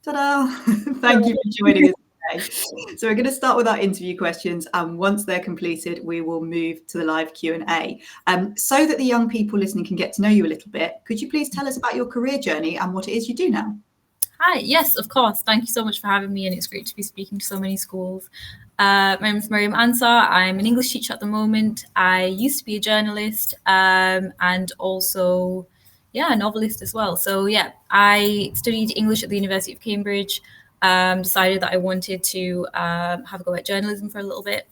Ta-da! Thank you for joining us today. So we're going to start with our interview questions, and once they're completed, we will move to the live Q&A. So that the young people listening can get to know you a little bit, could you please tell us about your career journey and what it is you do now? Hi, yes, of course. Thank you so much for having me, and it's great to be speaking to so many schools. My name is Mariam Ansar. I'm an English teacher at the moment. I used to be a journalist and also a novelist as well. So I studied English at the University of Cambridge, decided that I wanted to have a go at journalism for a little bit.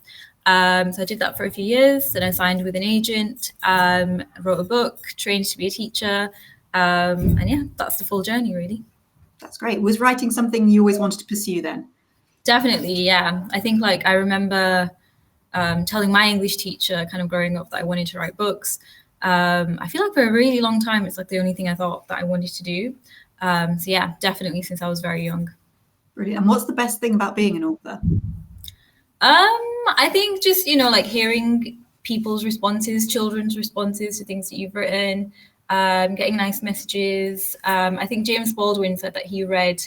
So I did that for a few years, then I signed with an agent, wrote a book, trained to be a teacher, and that's the full journey really. That's great. Was writing something you always wanted to pursue then? Definitely, yeah. I think I remember telling my English teacher kind of growing up that I wanted to write books. I feel like for a really long time, it's the only thing I thought that I wanted to do. So yeah, definitely since I was very young. Brilliant. And what's the best thing about being an author? I think just, hearing people's responses, children's responses to things that you've written, getting nice messages. I think James Baldwin said that he read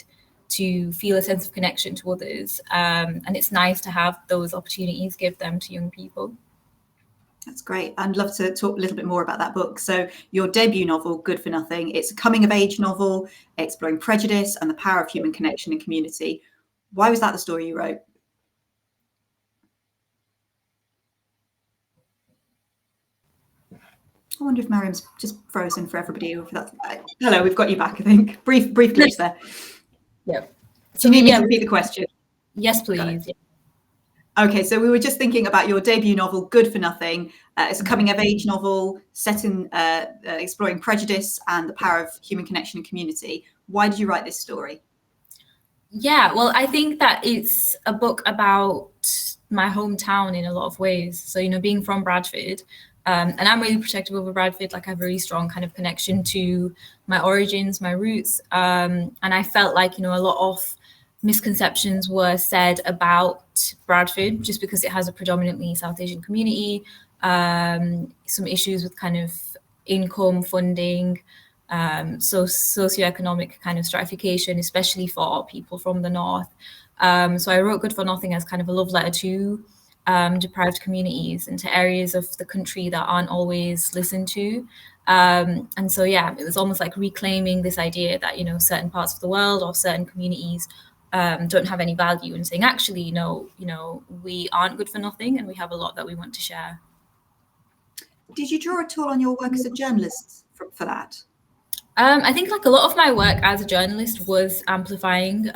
to feel a sense of connection to others. And it's nice to have those opportunities, give them to young people. That's great. I'd love to talk a little bit more about that book. So your debut novel, Good for Nothing, it's a coming of age novel exploring prejudice and the power of human connection and community. Why was that the story you wrote? I wonder if Mariam's just frozen for everybody. Or if that's... Hello, we've got you back, I think. Brief glitch there. Yeah. So you need me to repeat the question? Yes, please. Okay, so we were just thinking about your debut novel, Good for Nothing. It's a coming-of-age novel set in exploring prejudice and the power of human connection and community. Why did you write this story? Yeah, well, I think that it's a book about my hometown in a lot of ways. So, being from Bradford, and I'm really protective over Bradford. I have a really strong kind of connection to my origins, my roots. And I felt like, a lot of misconceptions were said about Bradford just because it has a predominantly South Asian community, some issues with kind of income, funding, so socioeconomic kind of stratification, especially for people from the north. So I wrote Good for Nothing as kind of a love letter to deprived communities and to areas of the country that aren't always listened to. And so, it was almost like reclaiming this idea that, certain parts of the world or certain communities don't have any value, and saying, actually, no, we aren't good for nothing and we have a lot that we want to share. Did you draw at all on your work as a journalist for that? I think a lot of my work as a journalist was amplifying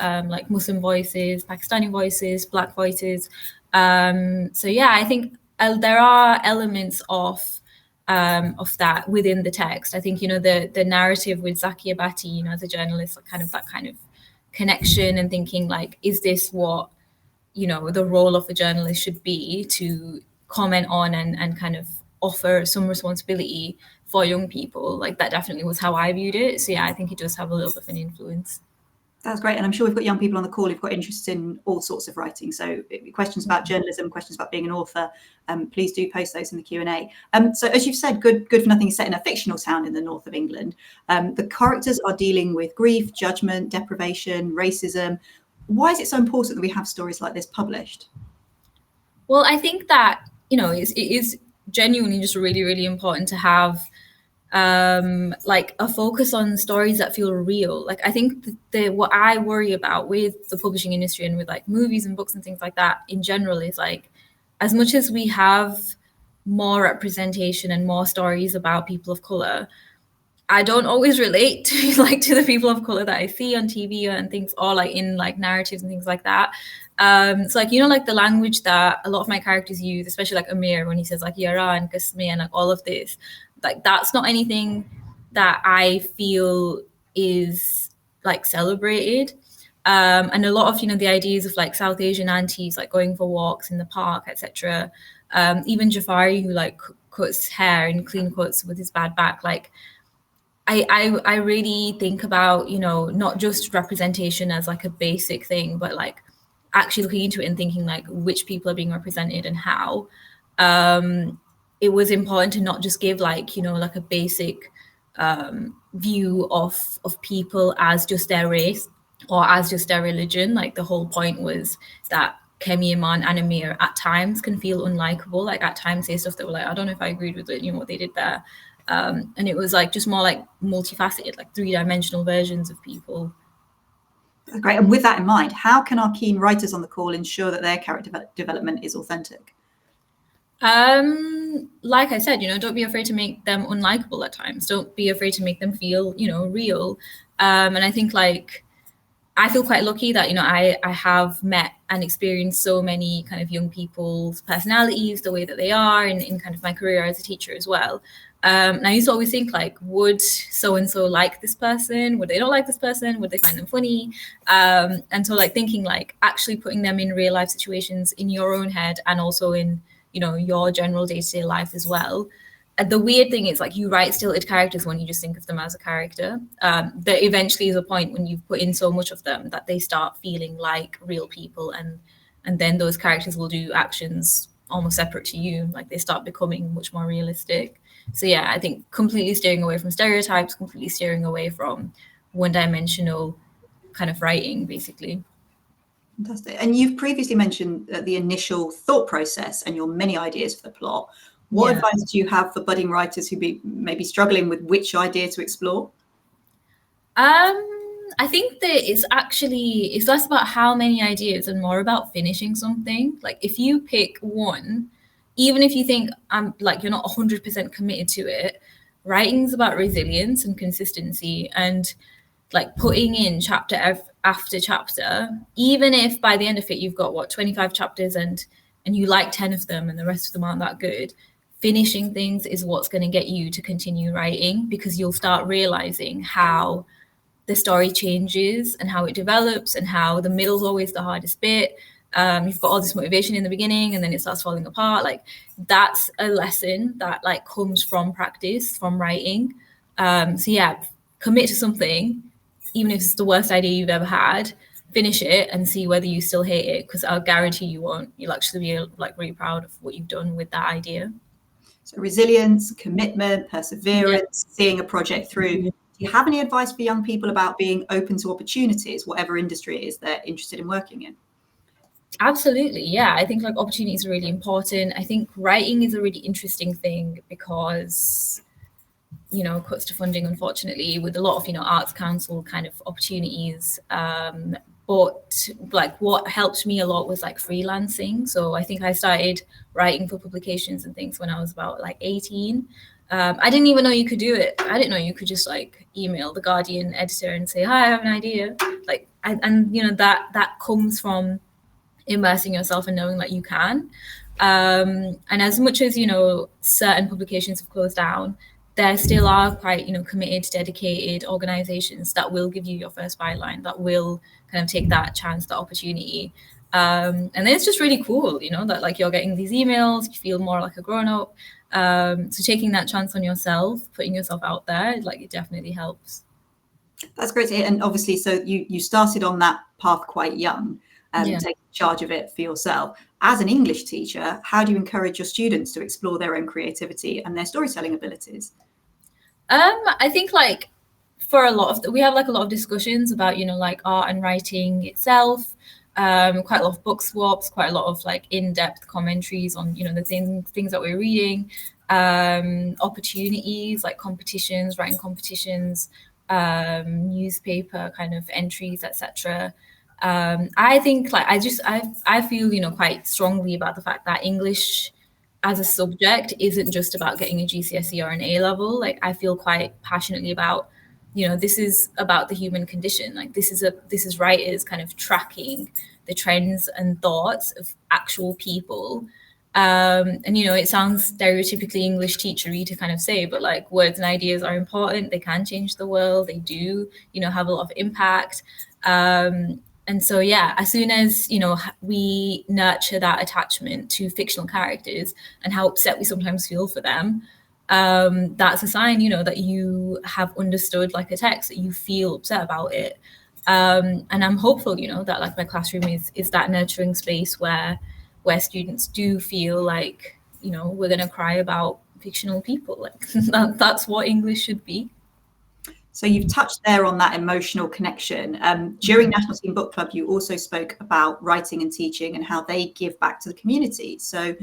Muslim voices, Pakistani voices, Black voices. I think there are elements of that within the text. I think, the narrative with Zakia Bhatti, as a journalist, that kind of connection and thinking is this what, the role of a journalist should be, to comment on and kind of offer some responsibility for young people. That definitely was how I viewed it. So I think it does have a little bit of an influence. That's great. And I'm sure we've got young people on the call who've got interest in all sorts of writing. So questions about journalism, questions about being an author, please do post those in the Q&A. So as you've said, Good for Nothing is set in a fictional town in the north of England. The characters are dealing with grief, judgment, deprivation, racism. Why is it so important that we have stories like this published? Well, I think that, it is genuinely just really, really important to have a focus on stories that feel real. I think what I worry about with the publishing industry and with movies and books and things like that in general is as much as we have more representation and more stories about people of color, I don't always relate to to the people of color that I see on TV and things, or in narratives and things like that. So the language that a lot of my characters use, especially Amir, when he says yara and kasme and all of this, that's not anything that I feel is celebrated. And a lot of the ideas of South Asian aunties going for walks in the park, etc. Even Jafari, who cuts hair in clean cuts with his bad back, I really think about not just representation as a basic thing, but actually looking into it and thinking which people are being represented and how. It was important to not just give a basic view of people as just their race. or as just their religion. Like the whole point was that Kemi, Iman, and Amir at times can feel unlikable. Like at times say stuff that were like, I don't know if I agreed with it, what they did there. And it was like just more like multifaceted, like 3-dimensional versions of people. Great. And with that in mind, how can our keen writers on the call ensure that their character development is authentic? Like I said, don't be afraid to make them unlikable at times. Don't be afraid to make them feel, real. And I think like I feel quite lucky that, I have met and experienced so many kind of young people's personalities, the way that they are in kind of my career as a teacher as well. And I used to always think like, would so-and-so like this person? Would they not like this person? Would they find them funny? And so like thinking like actually putting them in real life situations in your own head and also in, your general day-to-day life as well. And the weird thing is like you write stilted characters when you just think of them as a character. There eventually is a point when you've put in so much of them that they start feeling like real people, and then those characters will do actions almost separate to you. Like they start becoming much more realistic. So yeah, I think completely steering away from stereotypes, completely steering away from one-dimensional kind of writing, basically. Fantastic. And you've previously mentioned the initial thought process and your many ideas for the plot. What advice do you have for budding writers who may be struggling with which idea to explore? I think that it's less about how many ideas and more about finishing something. Like if you pick one, even if you think you're not 100% committed to it, writing's about resilience and consistency, and like putting in chapter after chapter, even if by the end of it you've got 25 chapters and you like 10 of them and the rest of them aren't that good. Finishing things is what's going to get you to continue writing, because you'll start realizing how the story changes and how it develops and how the middle's always the hardest bit. You've got all this motivation in the beginning and then it starts falling apart. Like that's a lesson that like comes from practice, from writing. So yeah, commit to something, even if it's the worst idea you've ever had, finish it and see whether you still hate it, because I'll guarantee you won't. You'll actually be like really proud of what you've done with that idea. So resilience, commitment, perseverance, seeing a project through. Do you have any advice for young people about being open to opportunities, whatever industry it is they're interested in working in? Absolutely. Yeah. I think like opportunities are really important. I think writing is a really interesting thing because, cuts to funding, unfortunately, with a lot of, Arts Council kind of opportunities. But like what helped me a lot was like freelancing. So I think I started writing for publications and things when I was about like 18. I didn't even know you could do it. I didn't know you could just like email the Guardian editor and say, hi, I have an idea. Like, that comes from immersing yourself and knowing that you can. And as much as, certain publications have closed down, there still are quite, committed, dedicated organizations that will give you your first byline, that will kind of take that chance, that opportunity. And then it's just really cool, that like you're getting these emails, you feel more like a grown up. So taking that chance on yourself, putting yourself out there, like it definitely helps. That's great to hear. And obviously, so you started on that path quite young, taking charge of it for yourself. As an English teacher, how do you encourage your students to explore their own creativity and their storytelling abilities? I think like for we have like a lot of discussions about, like art and writing itself. Quite a lot of book swaps, quite a lot of like in-depth commentaries on, the things that we're reading, opportunities like competitions, writing competitions, newspaper kind of entries, etc. I think like I feel, quite strongly about the fact that English as a subject isn't just about getting a GCSE or an A level. Like I feel quite passionately about, this is about the human condition. Like this is writers kind of tracking the trends and thoughts of actual people. And it sounds stereotypically English teachery to kind of say, but like words and ideas are important. They can change the world. They do, have a lot of impact. And so, yeah, as soon as, we nurture that attachment to fictional characters and how upset we sometimes feel for them, that's a sign, that you have understood like a text, that you feel upset about it. And I'm hopeful, that like my classroom is that nurturing space where students do feel like, we're going to cry about fictional people. Like that's what English should be. So you've touched there on that emotional connection. During National Teen Book Club, you also spoke about writing and teaching and how they give back to the community. So,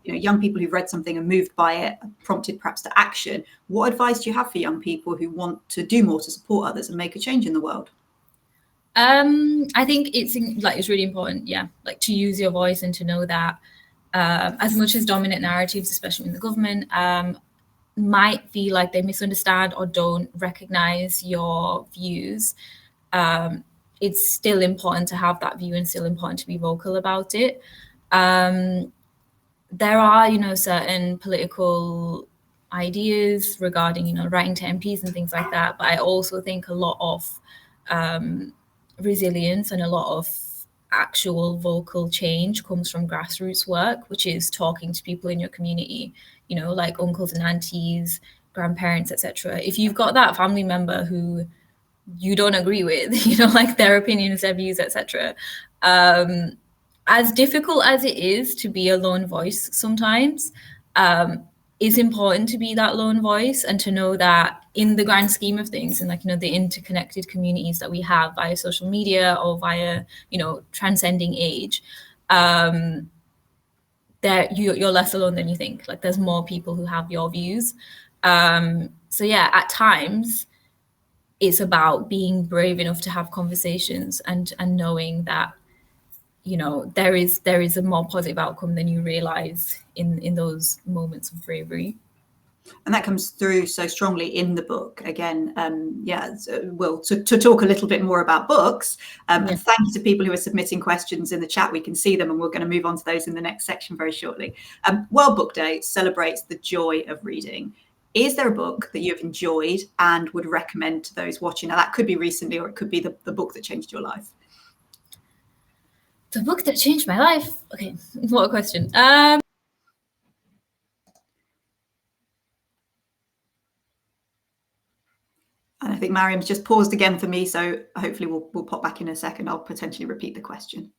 young people who've read something and moved by it, prompted perhaps to action. What advice do you have for young people who want to do more to support others and make a change in the world? I think it's really important, like to use your voice and to know that as much as dominant narratives, especially in the government, might feel like they misunderstand or don't recognize your views, it's still important to have that view and still important to be vocal about it. There are, certain political ideas regarding, writing to MPs and things like that. But I also think a lot of resilience and a lot of actual vocal change comes from grassroots work, which is talking to people in your community, like uncles and aunties, grandparents, etc. If you've got that family member who you don't agree with, like their opinions, their views, etc. As difficult as it is to be a lone voice sometimes, it's important to be that lone voice and to know that in the grand scheme of things and the interconnected communities that we have via social media or via, transcending age, that you're less alone than you think. Like there's more people who have your views. So yeah, at times it's about being brave enough to have conversations and knowing that, there is a more positive outcome than you realize in those moments of bravery. And that comes through so strongly in the book. Again, to talk a little bit more about books, and thank you to people who are submitting questions in the chat. We can see them, and we're going to move on to those in the next section very shortly. World Book Day celebrates the joy of reading. Is there a book that you've enjoyed and would recommend to those watching? Now, that could be recently, or it could be the book that changed your life. The book that changed my life? Okay, what a question. And I think Mariam's just paused again for me, so hopefully we'll pop back in a second. I'll potentially repeat the question.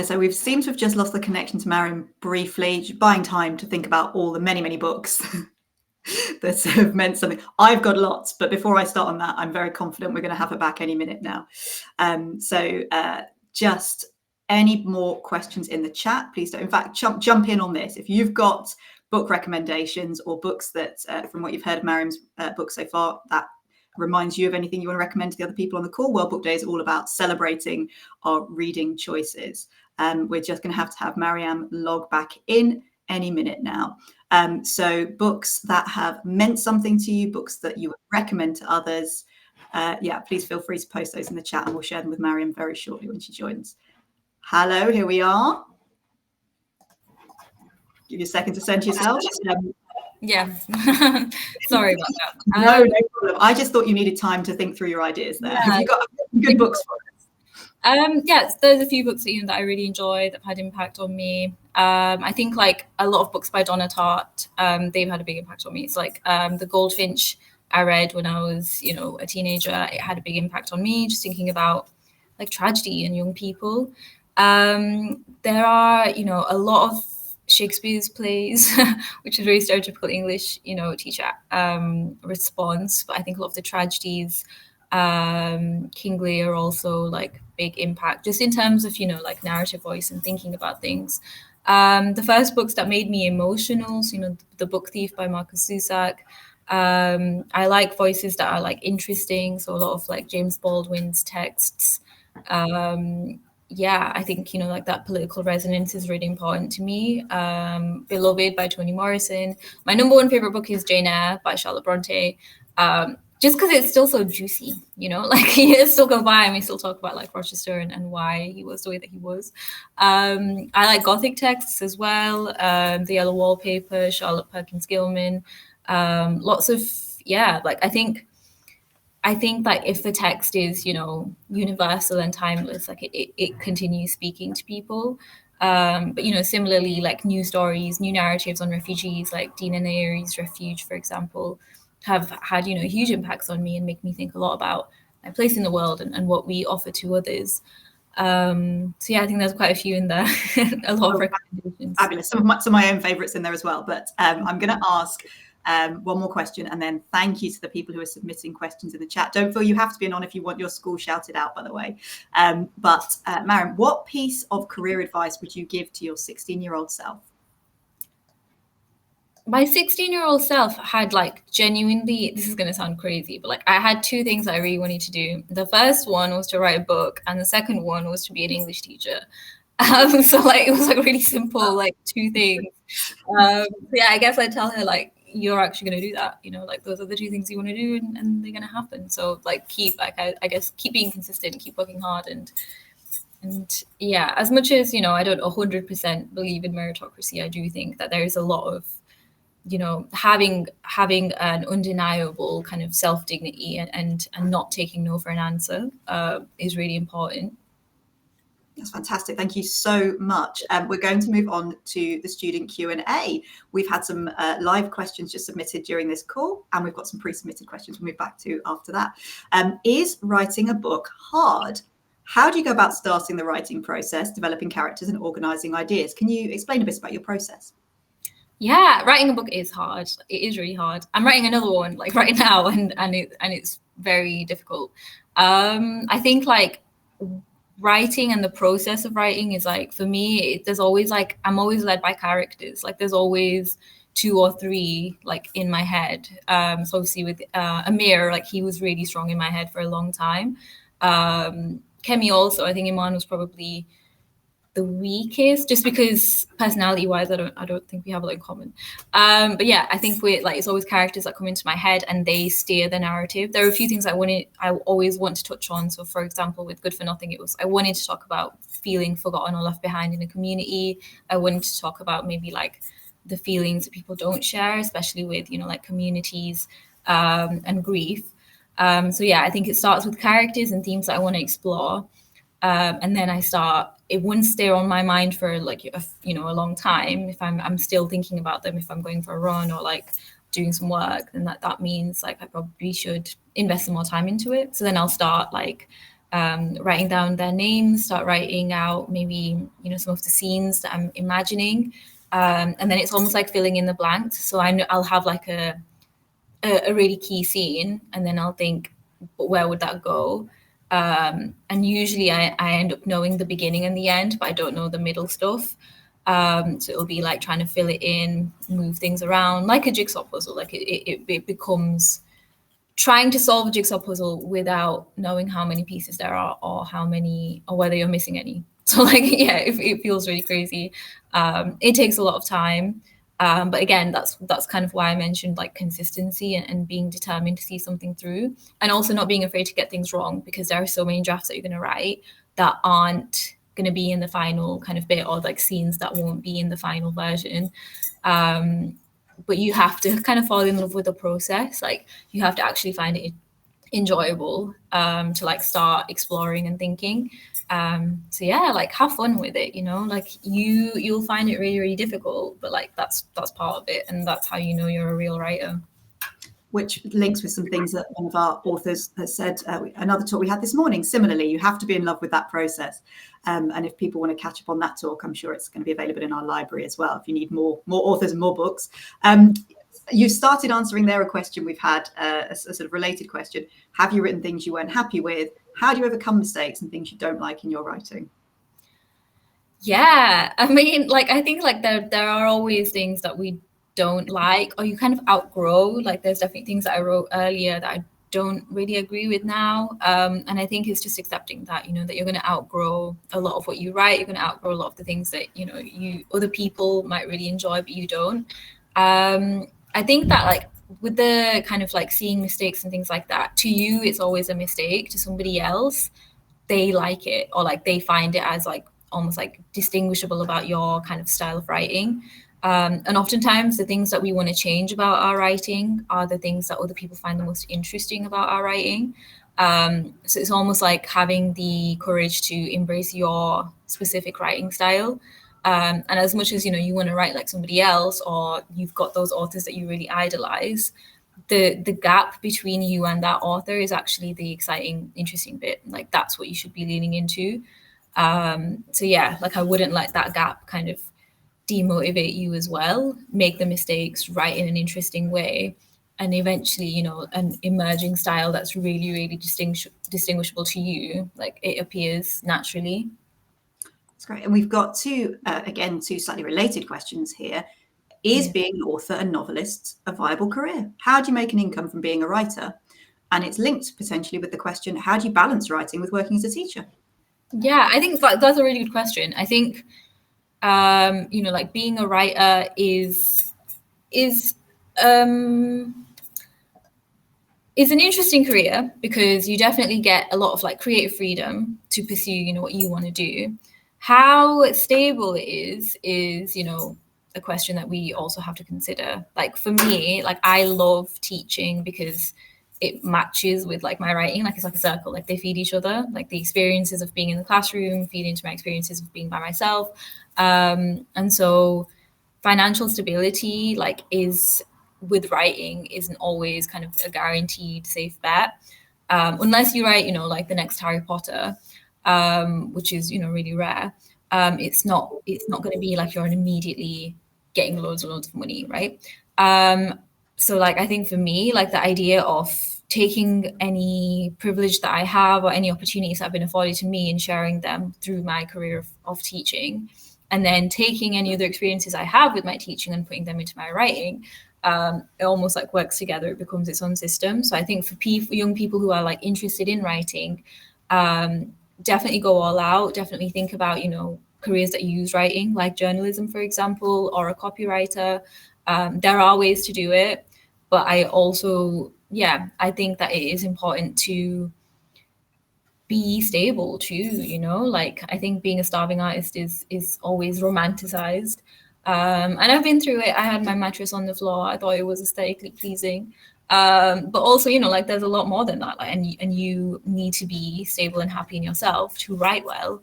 So we seem to have just lost the connection to Mariam briefly, buying time to think about all the many, many books that have meant something. I've got lots, but before I start on that, I'm very confident we're going to have her back any minute now. Just any more questions in the chat, please don't. In fact, jump in on this. If you've got book recommendations or books that, from what you've heard of Mariam's book so far, that reminds you of anything you want to recommend to the other people on the call, World Book Day is all about celebrating our reading choices. We're just going to have Mariam log back in any minute now. So books that have meant something to you, books that you would recommend to others, please feel free to post those in the chat and we'll share them with Mariam very shortly when she joins. Hello, here we are. Give you a second to send yourself. Yeah, sorry about that. No problem. I just thought you needed time to think through your ideas there. Have you got good books for us? Yes, there's a few books that I really enjoy that have had impact on me. I think like a lot of books by Donna Tartt, they've had a big impact on me. It's like The Goldfinch I read when I was, a teenager. It had a big impact on me, just thinking about like tragedy in young people. There are, a lot of Shakespeare's plays, which is very stereotypical English, teacher response. But I think a lot of the tragedies, King Lear also like big impact, just in terms of, like narrative voice and thinking about things. The first books that made me emotional, so, The Book Thief by Marcus Zusak. I like voices that are like interesting. So a lot of like James Baldwin's texts. I think, like that political resonance is really important to me. Beloved by Toni Morrison. My number one favorite book is Jane Eyre by Charlotte Bronte. Just because it's still so juicy, like you still go by and we still talk about like Rochester and why he was the way that he was. I like Gothic texts as well. The Yellow Wallpaper, Charlotte Perkins Gilman. Lots of, yeah, like I think like if the text is, you know, universal and timeless, like it continues speaking to people. But, you know, similarly, like new stories, new narratives on refugees, like Dina Nayeri's Refuge, for example, have had, you know, huge impacts on me and make me think a lot about my place in the world and what we offer to others. So yeah, I think there's quite a few in there, a lot of recommendations. Fabulous. Some of my own favourites in there as well. But I'm going to ask one more question, and then thank you to the people who are submitting questions in the chat. Don't feel you have to be on if you want your school shouted out, by the way. But Mariam, what piece of career advice would you give to your 16-year-old self? My 16-year-old self had like genuinely, this is going to sound crazy, but like I had two things I really wanted to do. The first one was to write a book, and the second one was to be an English teacher. So like it was like really simple, like two things. Yeah, I guess I'd tell her like, you're actually going to do that, you know, like those are the two things you want to do, and they're going to happen. So like keep, like I guess keep being consistent, keep working hard, and yeah, as much as, you know, I don't 100% believe in meritocracy, I do think that there is a lot of, you know, having an undeniable kind of self-dignity and not taking no for an answer is really important. That's fantastic. Thank you so much. We're going to move on to the student Q&A. We've had some live questions just submitted during this call, and we've got some pre-submitted questions we'll move back to after that. Is writing a book hard? How do you go about starting the writing process, developing characters and organising ideas? Can you explain a bit about your process? Yeah, writing a book is hard. It is really hard. I'm writing another one like right now, and it's very difficult. I think like writing and the process of writing is like, for me, there's always like, I'm always led by characters. Like there's always 2 or 3 like in my head. So obviously with Amir, like he was really strong in my head for a long time. Kemi also, I think Iman was probably the weakest, just because personality wise, I don't think we have a lot in common. But yeah, I think we're like, it's always characters that come into my head and they steer the narrative. There are a few things I always want to touch on. So for example, with Good for Nothing, I wanted to talk about feeling forgotten or left behind in a community. I wanted to talk about maybe like the feelings that people don't share, especially with, you know, like communities and grief. So yeah, I think it starts with characters and themes that I want to explore. And then it wouldn't stay on my mind for like, a long time. If I'm still thinking about them, if I'm going for a run or like doing some work, then that means like I probably should invest some more time into it. So then I'll start like writing down their names, start writing out maybe, you know, some of the scenes that I'm imagining. And then it's almost like filling in the blanks. So I know I'll have like a really key scene, and then I'll think, but where would that go? And usually I end up knowing the beginning and the end, but I don't know the middle stuff. So it'll be like trying to fill it in, move things around, like a jigsaw puzzle. Like it becomes trying to solve a jigsaw puzzle without knowing how many pieces there are or whether you're missing any. So like, yeah, it feels really crazy. It takes a lot of time. But again, that's kind of why I mentioned like consistency and being determined to see something through, and also not being afraid to get things wrong, because there are so many drafts that you're going to write that aren't going to be in the final kind of bit, or like scenes that won't be in the final version. But you have to kind of fall in love with the process. Like you have to actually find it enjoyable to like start exploring and thinking. So yeah, like have fun with it, you know, like you'll find it really, really difficult, but like that's part of it, and that's how you know you're a real writer. Which links with some things that one of our authors has said, another talk we had this morning. Similarly, you have to be in love with that process. And if people want to catch up on that talk, I'm sure it's going to be available in our library as well, if you need more authors and more books. You started answering there a question we've had, a sort of related question. Have you written things you weren't happy with? How do you overcome mistakes and things you don't like in your writing? Yeah, I mean, like, I think like there are always things that we don't like, or you kind of outgrow. Like there's definitely things that I wrote earlier that I don't really agree with now. And I think it's just accepting that, you know, that you're going to outgrow a lot of what you write. You're going to outgrow a lot of the things that, you know, other people might really enjoy, but you don't. I think that like with the kind of like seeing mistakes and things like that, to you, it's always a mistake. To somebody else, they like it, or like they find it as like almost like distinguishable about your kind of style of writing. And oftentimes the things that we want to change about our writing are the things that other people find the most interesting about our writing. So it's almost like having the courage to embrace your specific writing style. And as much as, you want to write like somebody else, or you've got those authors that you really idolize, the gap between you and that author is actually the exciting, interesting bit. Like that's what you should be leaning into. So yeah, like I wouldn't let that gap kind of demotivate you as well. Make the mistakes, write in an interesting way, and eventually, an emerging style that's really, really distinguishable to you, like it appears naturally. That's great. And we've got two slightly related questions here. Is being an author and novelist a viable career? How do you make an income from being a writer? And it's linked potentially with the question, how do you balance writing with working as a teacher? Yeah, I think that's a really good question. I think, like being a writer is an interesting career because you definitely get a lot of like creative freedom to pursue, what you want to do. How stable it is, a question that we also have to consider. Like for me, like I love teaching because it matches with like my writing, like it's like a circle, like they feed each other, like the experiences of being in the classroom feed into my experiences of being by myself. And so financial stability like is with writing isn't always kind of a guaranteed safe bet, unless you write, like the next Harry Potter, which is, really rare. It's not going to be like you're immediately getting loads and loads of money, right? So like I think for me, like the idea of taking any privilege that I have or any opportunities that have been afforded to me and sharing them through my career of teaching, and then taking any other experiences I have with my teaching and putting them into my writing, it almost like works together. It becomes its own system. So I think for young people who are like interested in writing, definitely go all out. Definitely think about, careers that use writing, like journalism, for example, or a copywriter. There are ways to do it, but I also, I think that it is important to be stable too, like I think being a starving artist is always romanticized. And I've been through it. I had my mattress on the floor. I thought it was aesthetically pleasing. But also, like there's a lot more than that. Like, and you need to be stable and happy in yourself to write well.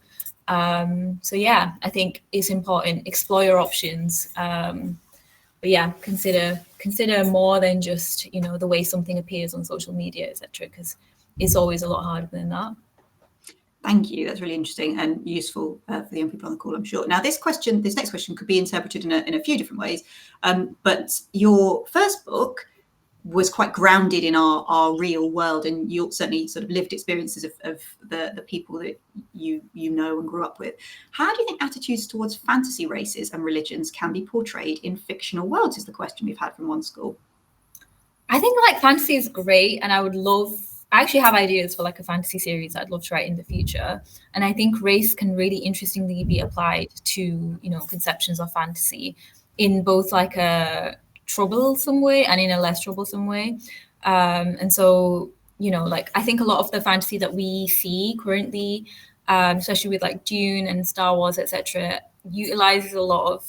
So yeah, I think it's important. Explore your options. But yeah, consider more than just, the way something appears on social media, etc. Because it's always a lot harder than that. Thank you. That's really interesting and useful for the young people on the call, I'm sure. Now, this next question could be interpreted in a few different ways. But your first book was quite grounded in our real world, and you certainly sort of lived experiences of the people that you know and grew up with. How do you think attitudes towards fantasy races and religions can be portrayed in fictional worlds, is the question we've had from one school. I think like fantasy is great, and I actually have ideas for like a fantasy series I'd love to write in the future. And I think race can really interestingly be applied to, conceptions of fantasy in both like a troublesome way and in a less troublesome way. And so, like I think a lot of the fantasy that we see currently, especially with like Dune and Star Wars, etc., utilizes a lot of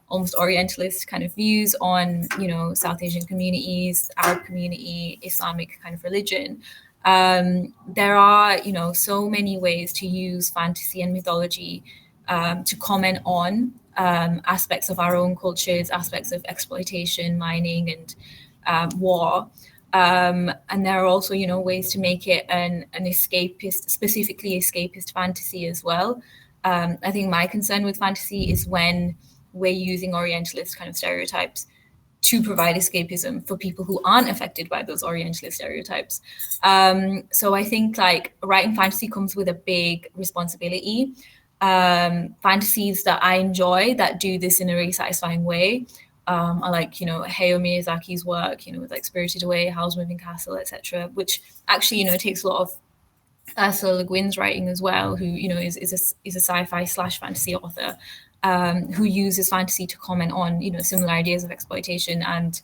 almost Orientalist kind of views on, South Asian communities, Arab community, Islamic kind of religion. There are, so many ways to use fantasy and mythology to comment on aspects of our own cultures, aspects of exploitation, mining, and war. And there are also, ways to make it an escapist, specifically escapist fantasy as well. I think my concern with fantasy is when we're using Orientalist kind of stereotypes to provide escapism for people who aren't affected by those Orientalist stereotypes. So I think like writing fantasy comes with a big responsibility. Fantasies that I enjoy that do this in a really satisfying way are like, Hayao Miyazaki's work, with like Spirited Away, Howl's Moving Castle, etc., which actually, takes a lot of Ursula Le Guin's writing as well, who, is a sci-fi / fantasy author. Who uses fantasy to comment on, similar ideas of exploitation and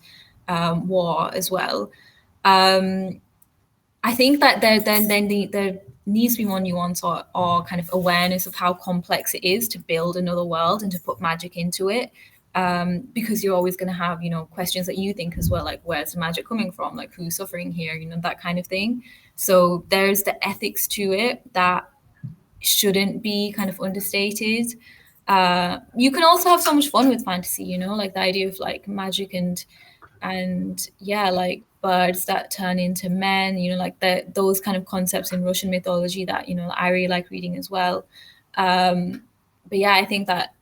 war as well. I think that there needs to be more nuance or kind of awareness of how complex it is to build another world and to put magic into it. because you're always going to have, questions that you think as well, like where's the magic coming from, like who's suffering here, that kind of thing. So there's the ethics to it that shouldn't be kind of understated. You can also have so much fun with fantasy, like the idea of like magic and like birds that turn into men, like those kind of concepts in Russian mythology that I really like reading as well. But yeah, I think that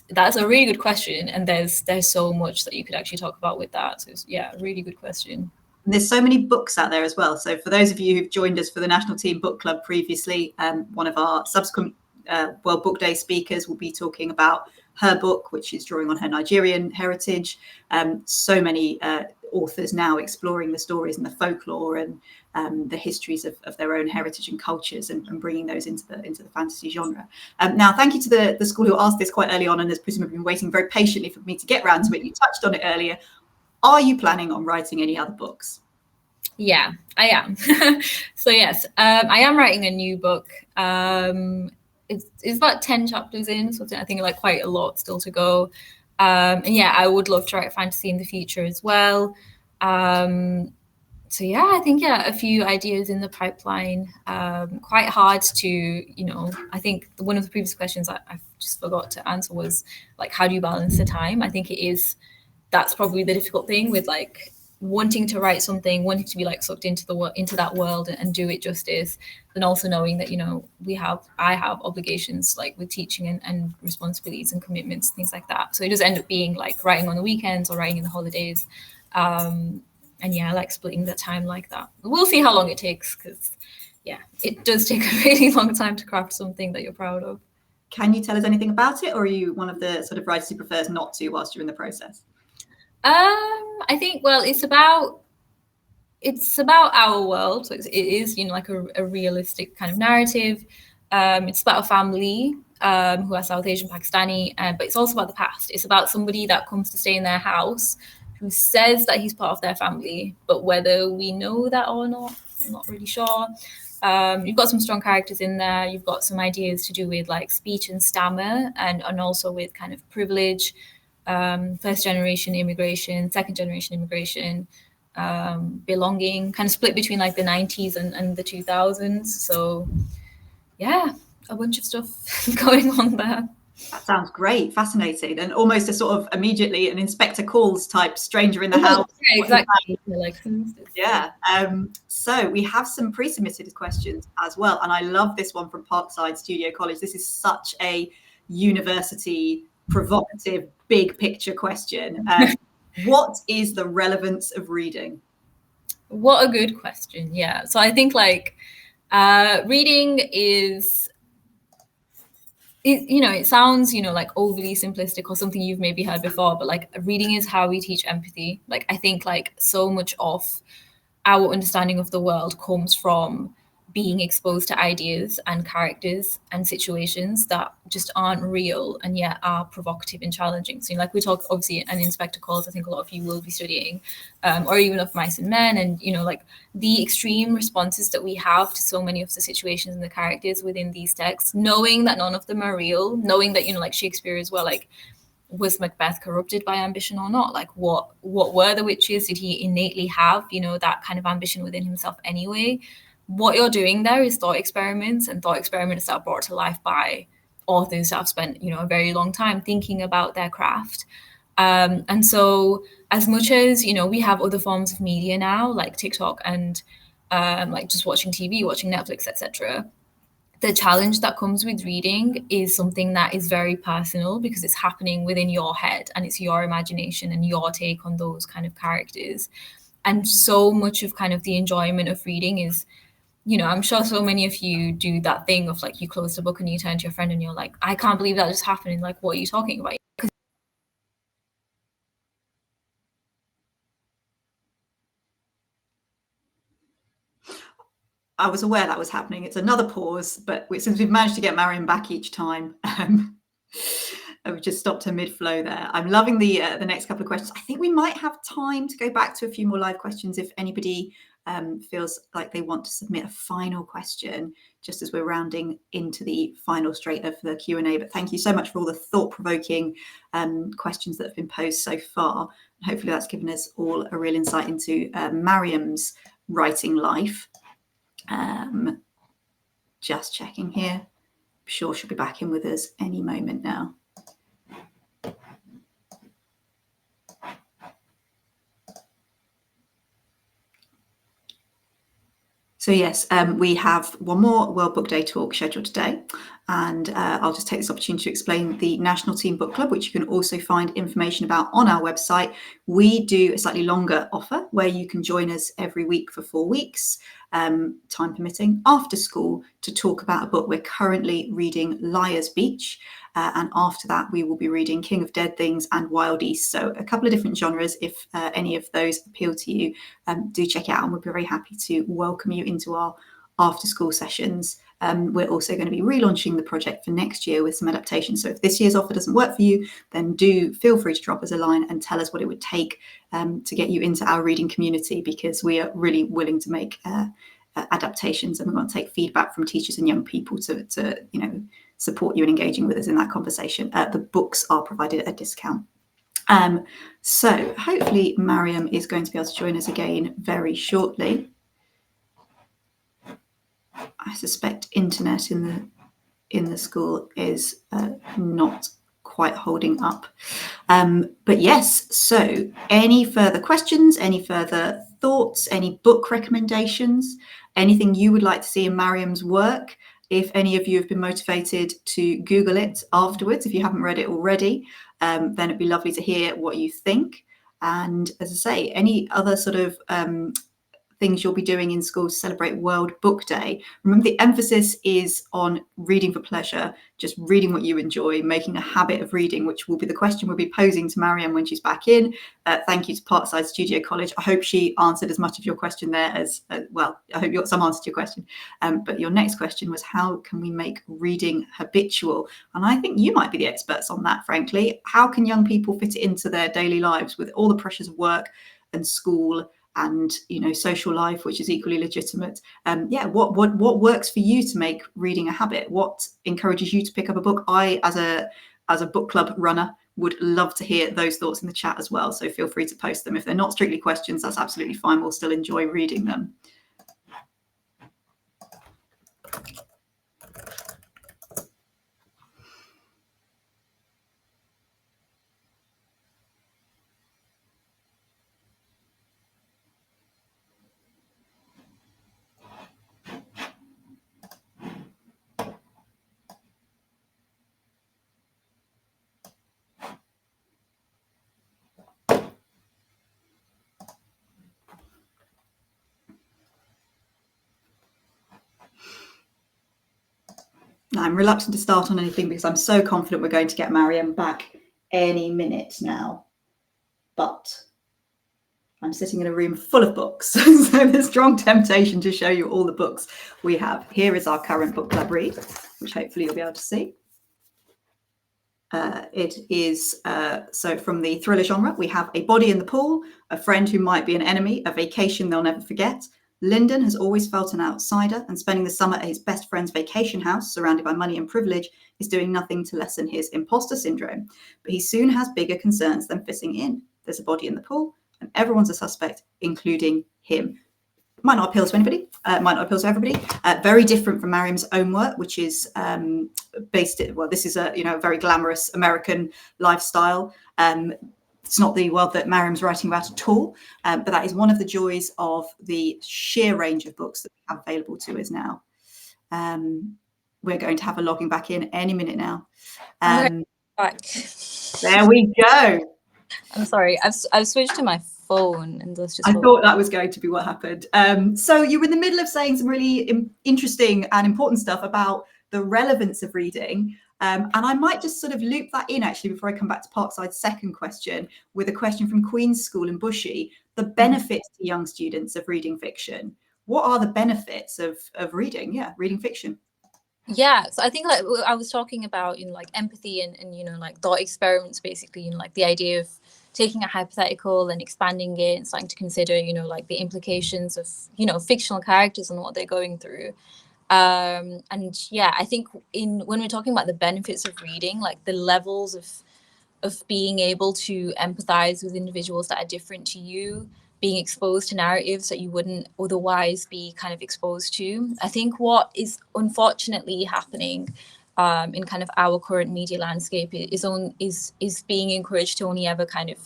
that's a really good question, and there's so much that you could actually talk about with that. So it's, yeah, a really good question. And there's so many books out there as well. So for those of you who've joined us for the National Teen Book Club previously, one of our subsequent World Book Day speakers will be talking about her book, which is drawing on her Nigerian heritage. So many authors now exploring the stories and the folklore and the histories of their own heritage and cultures, and bringing those into the fantasy genre. Now, thank you to the school who asked this quite early on and has presumably been waiting very patiently for me to get round to it. You touched on it earlier. Are you planning on writing any other books? Yeah, I am. So yes, I am writing a new book. It's about 10 chapters in, so I think like quite a lot still to go. And yeah, I would love to write fantasy in the future as well. So yeah, I think a few ideas in the pipeline. Quite hard to, I think one of the previous questions I just forgot to answer was like, how do you balance the time? I think that's probably the difficult thing with like wanting to write something, wanting to be like sucked into that world and do it justice, and also knowing that I have obligations like with teaching and responsibilities and commitments, things like that. So it does end up being like writing on the weekends or writing in the holidays, and yeah, like splitting the time like that. We'll see how long it takes, because yeah, it does take a really long time to craft something that you're proud of. Can you tell us anything about it, or are you one of the sort of writers who prefers not to whilst you're in the process? I think, well, it's about our world. So it is, like a realistic kind of narrative. It's about a family who are South Asian Pakistani, but it's also about the past. It's about somebody that comes to stay in their house who says that he's part of their family, but whether we know that or not, I'm not really sure. You've got some strong characters in there. You've got some ideas to do with like speech and stammer, and also with kind of privilege. First generation immigration, second generation immigration, belonging, kind of split between like the 90s and the 2000s. So yeah, a bunch of stuff going on there. That sounds great, fascinating, and almost a sort of immediately an Inspector Calls type stranger in the house. Yeah, exactly. Like, yeah. So we have some pre-submitted questions as well, and I love this one from Parkside Studio College. This is such a university provocative big picture question. What is the relevance of reading? What a good question. Yeah, so I think like reading is, it sounds like overly simplistic or something you've maybe heard before, but like reading is how we teach empathy. Like I think like so much of our understanding of the world comes from being exposed to ideas and characters and situations that just aren't real and yet are provocative and challenging. So like we talk obviously an Inspector Calls, I think a lot of you will be studying, or even of Mice and Men, and like the extreme responses that we have to so many of the situations and the characters within these texts, knowing that none of them are real, knowing that like Shakespeare as well, like was Macbeth corrupted by ambition or not? Like what were the witches? Did he innately have that kind of ambition within himself anyway? What you're doing there is thought experiments, and thought experiments that are brought to life by authors that have spent, a very long time thinking about their craft. And so as much as, we have other forms of media now, like TikTok and like just watching TV, watching Netflix, etc., the challenge that comes with reading is something that is very personal, because it's happening within your head and it's your imagination and your take on those kind of characters. And so much of kind of the enjoyment of reading is, I'm sure so many of you do that thing of like, you close the book and you turn to your friend and you're like, I can't believe that just happened. And like, what are you talking about? I was aware that was happening. It's another pause, but since we've managed to get Mariam back each time, I've just stopped her mid-flow there. I'm loving the next couple of questions. I think we might have time to go back to a few more live questions if anybody feels like they want to submit a final question just as we're rounding into the final straight of the Q&A. But thank you so much for all the thought-provoking questions that have been posed so far. Hopefully that's given us all a real insight into Mariam's writing life. Just checking here. I'm sure she'll be back in with us any moment now. So yes, we have one more World Book Day talk scheduled today, and I'll just take this opportunity to explain the National Teen Book Club, which you can also find information about on our website. We do a slightly longer offer where you can join us every week for 4 weeks, time permitting, after school to talk about a book. We're currently reading Liar's Beach. And after that, we will be reading King of Dead Things and Wild East. So a couple of different genres. If any of those appeal to you, do check it out. And we'll be very happy to welcome you into our after school sessions. We're also going to be relaunching the project for next year with some adaptations. So if this year's offer doesn't work for you, then do feel free to drop us a line and tell us what it would take to get you into our reading community, because we are really willing to make adaptations, and we want to take feedback from teachers and young people to support you in engaging with us in that conversation. The books are provided at a discount. So hopefully Mariam is going to be able to join us again very shortly. I suspect internet in the school is not quite holding up. But yes, so any further questions, any further thoughts, any book recommendations, anything you would like to see in Mariam's work? If any of you have been motivated to Google it afterwards, if you haven't read it already, then it'd be lovely to hear what you think. And as I say, any other sort of things you'll be doing in school to celebrate World Book Day. Remember, the emphasis is on reading for pleasure, just reading what you enjoy, making a habit of reading, which will be the question we'll be posing to Mariam when she's back in. Thank you to Parkside Studio College. I hope she answered as much of your question there as well. I hope you got some answer to your question. But your next question was, how can we make reading habitual? And I think you might be the experts on that, frankly. How can young people fit it into their daily lives with all the pressures of work and school and social life, which is equally legitimate? What works for you to make reading a habit? What encourages you to pick up a book? I, as a book club runner, would love to hear those thoughts in the chat as well. So feel free to post them. If they're not strictly questions, that's absolutely fine. We'll still enjoy reading them. I'm reluctant to start on anything because I'm so confident we're going to get Mariam back any minute now. But I'm sitting in a room full of books, so there's strong temptation to show you all the books we have. Here is our current book club read, which hopefully you'll be able to see. It is, so from the thriller genre, we have A Body in the Pool, A Friend Who Might Be an Enemy, A Vacation They'll Never Forget. Lyndon has always felt an outsider, and spending the summer at his best friend's vacation house, surrounded by money and privilege, is doing nothing to lessen his imposter syndrome. But he soon has bigger concerns than fitting in. There's a body in the pool, and everyone's a suspect, including him. Might not appeal to anybody, might not appeal to everybody. Very different from Mariam's own work, which is based, well, this is a very glamorous American lifestyle. It's not the world that Mariam's writing about at all, but that is one of the joys of the sheer range of books that we have available to us now. We're going to have a logging back in any minute now. Back. There we go. I'm sorry, I've switched to my phone, and let's just. I thought that was going to be what happened. So you were in the middle of saying some really interesting and important stuff about the relevance of reading. And I might just sort of loop that in actually before I come back to Parkside's second question with a question from Queen's School in Bushy, the benefits to young students of reading fiction. What are the benefits of reading fiction? Yeah, so I think like I was talking about like empathy and like thought experiments, basically, like the idea of taking a hypothetical and expanding it and starting to consider, you know, like the implications of, you know, fictional characters and what they're going through. And yeah, I think when we're talking about the benefits of reading, like the levels of being able to empathize with individuals that are different to you, being exposed to narratives that you wouldn't otherwise be kind of exposed to. I think what is unfortunately happening in kind of our current media landscape is being encouraged to only ever kind of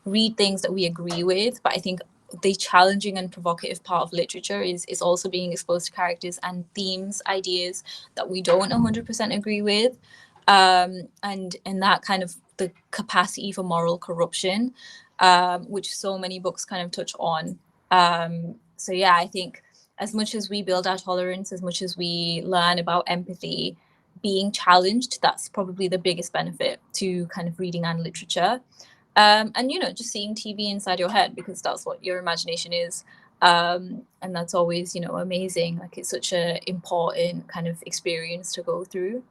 read things that we agree with. But I think the challenging and provocative part of literature is also being exposed to characters and themes, ideas that we don't 100% agree with. And that kind of the capacity for moral corruption, which so many books kind of touch on. So yeah, I think as much as we build our tolerance, as much as we learn about empathy, being challenged, that's probably the biggest benefit to kind of reading and literature. And, you know, just seeing TV inside your head, because that's what your imagination is. And that's always, you know, amazing. Like, it's such an important kind of experience to go through.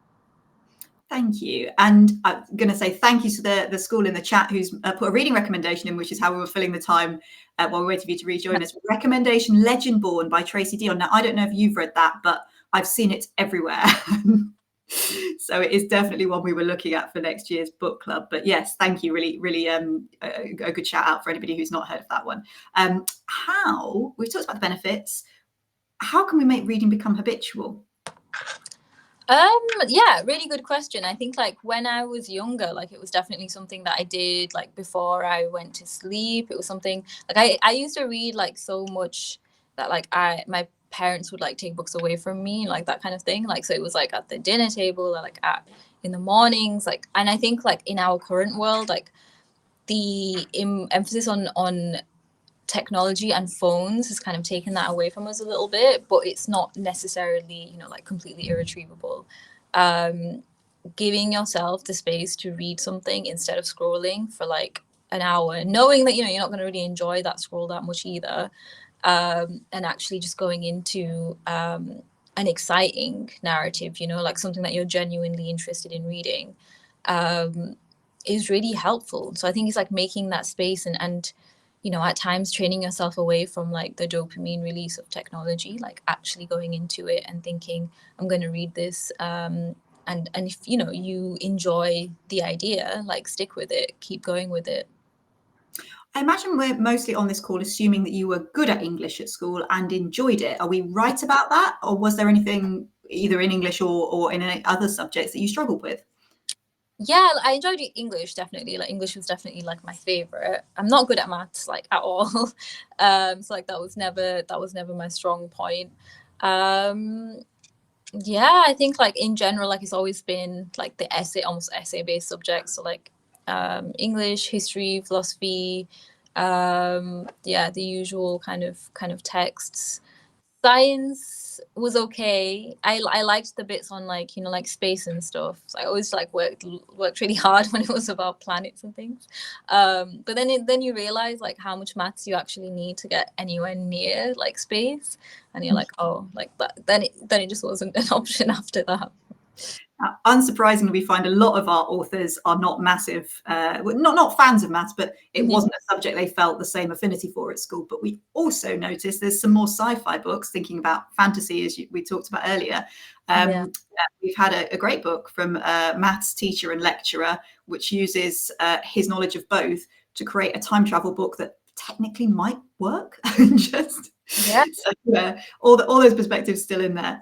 Thank you. And I'm going to say thank you to the school in the chat who's put a reading recommendation in, which is how we were filling the time while we waited for you to rejoin us. Recommendation Legendborn by Tracy Dion. Now, I don't know if you've read that, but I've seen it everywhere. So it is definitely one we were looking at for next year's book club. But yes, thank you. Really, really a good shout out for anybody who's not heard of that one. How, we've talked about the benefits. How can we make reading become habitual? Yeah, really good question. I think like when I was younger, like it was definitely something that I did like before I went to sleep. It was something like I used to read like so much that like my parents would like take books away from me, like that kind of thing. Like, so it was like at the dinner table or like in the mornings, like, and I think like in our current world, like the emphasis on technology and phones has kind of taken that away from us a little bit, but it's not necessarily, you know, like completely irretrievable. Giving yourself the space to read something instead of scrolling for like an hour, knowing that, you know, you're not going to really enjoy that scroll that much either, and actually just going into an exciting narrative, you know, like something that you're genuinely interested in reading, is really helpful. So I think it's like making that space and you know, at times training yourself away from like the dopamine release of technology, like actually going into it and thinking, I'm going to read this. And if, you know, you enjoy the idea, like stick with it, keep going with it. I imagine we're mostly on this call assuming that you were good at English at school and enjoyed it. Are we right about that? Or was there anything either in English or in any other subjects that you struggled with? Yeah, I enjoyed English, definitely. Like English was definitely like my favorite. I'm not good at maths like at all. So like that was never my strong point. Yeah, I think like in general, like it's always been like the almost essay based subjects. So like English, history, philosophy, yeah, the usual kind of texts. Science was okay. I liked the bits on like, you know, like space and stuff. So I always like worked really hard when it was about planets and things. But then you realize like how much maths you actually need to get anywhere near like space, and you're like, oh, like that. Then it just wasn't an option after that. Unsurprisingly, we find a lot of our authors are not massive, not fans of maths, but it wasn't a subject they felt the same affinity for at school. But we also noticed there's some more sci-fi books, thinking about fantasy, as we talked about earlier. We've had a great book from a maths teacher and lecturer, which uses his knowledge of both to create a time travel book that technically might work. Just yeah. So, all those perspectives still in there.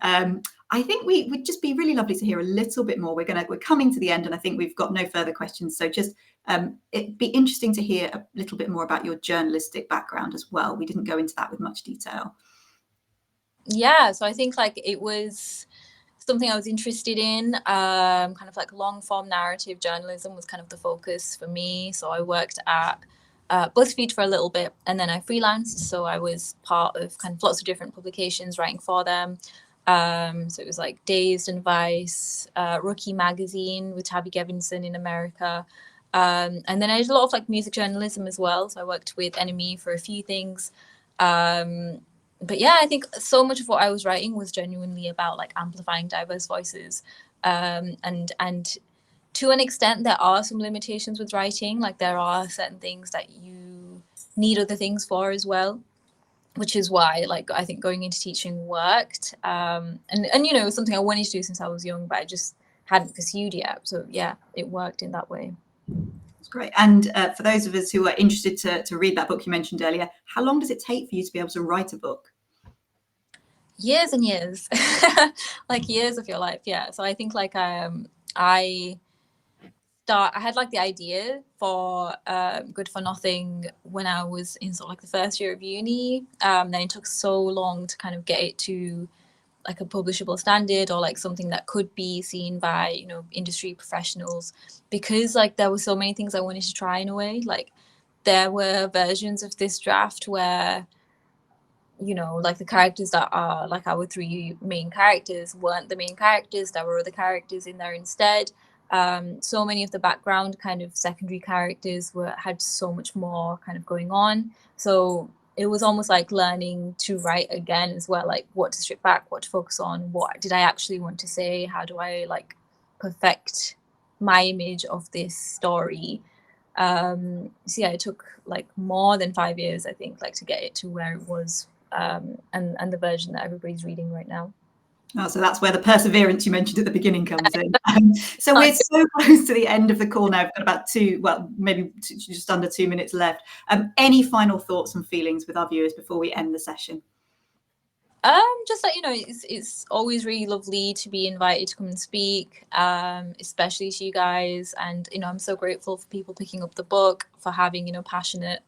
I think we would just be really lovely to hear a little bit more. We're coming to the end, and I think we've got no further questions. So just it'd be interesting to hear a little bit more about your journalistic background as well. We didn't go into that with much detail. Yeah, so I think like it was something I was interested in. Kind of like long form narrative journalism was kind of the focus for me. So I worked at BuzzFeed for a little bit, and then I freelanced. So I was part of kind of lots of different publications writing for them. So it was like Dazed and Vice, Rookie Magazine with Tabby Gevinson in America. And then I did a lot of like music journalism as well. So I worked with NME for a few things. But yeah, I think so much of what I was writing was genuinely about like amplifying diverse voices, and to an extent, there are some limitations with writing. Like there are certain things that you need other things for as well, which is why, like, I think going into teaching worked. And you know, it was something I wanted to do since I was young, but I just hadn't pursued yet. So yeah, it worked in that way. That's great. And for those of us who are interested to read that book you mentioned earlier, how long does it take for you to be able to write a book? Years and years, like years of your life. Yeah. So I think like I had like the idea for Good for Nothing when I was in sort of like the first year of uni. Then it took so long to kind of get it to like a publishable standard or like something that could be seen by, you know, industry professionals, because like there were so many things I wanted to try in a way. Like there were versions of this draft where, you know, like the characters that are like our three main characters weren't the main characters. There were other characters in there instead. So many of the background kind of secondary characters had so much more kind of going on. So it was almost like learning to write again as well, like what to strip back, what to focus on, what did I actually want to say, how do I like perfect my image of this story. So yeah, it took like more than 5 years, I think, like to get it to where it was, and the version that everybody's reading right now. Oh, so that's where the perseverance you mentioned at the beginning comes in. So we're so close to the end of the call now. We've got about maybe just under 2 minutes left. Any final thoughts and feelings with our viewers before we end the session? Just that, you know, it's always really lovely to be invited to come and speak, especially to you guys. And, you know, I'm so grateful for people picking up the book, for having, you know, passionate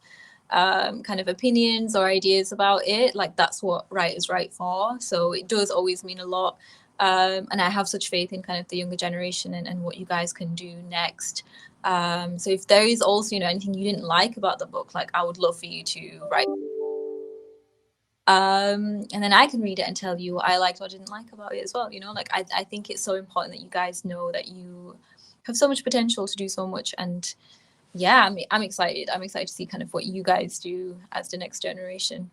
kind of opinions or ideas about it. Like that's what writers write for. So it does always mean a lot. And I have such faith in kind of the younger generation and what you guys can do next. So if there is also, you know, anything you didn't like about the book, like I would love for you to write. And then I can read it and tell you what I liked or didn't like about it as well. You know, like I think it's so important that you guys know that you have so much potential to do so much. And yeah, I'm excited. I'm excited to see kind of what you guys do as the next generation.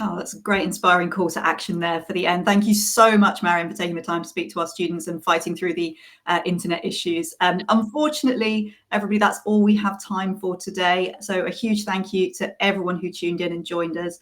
Oh, that's a great inspiring call to action there for the end. Thank you so much, Mariam, for taking the time to speak to our students and fighting through the internet issues. Unfortunately, everybody, that's all we have time for today. So a huge thank you to everyone who tuned in and joined us.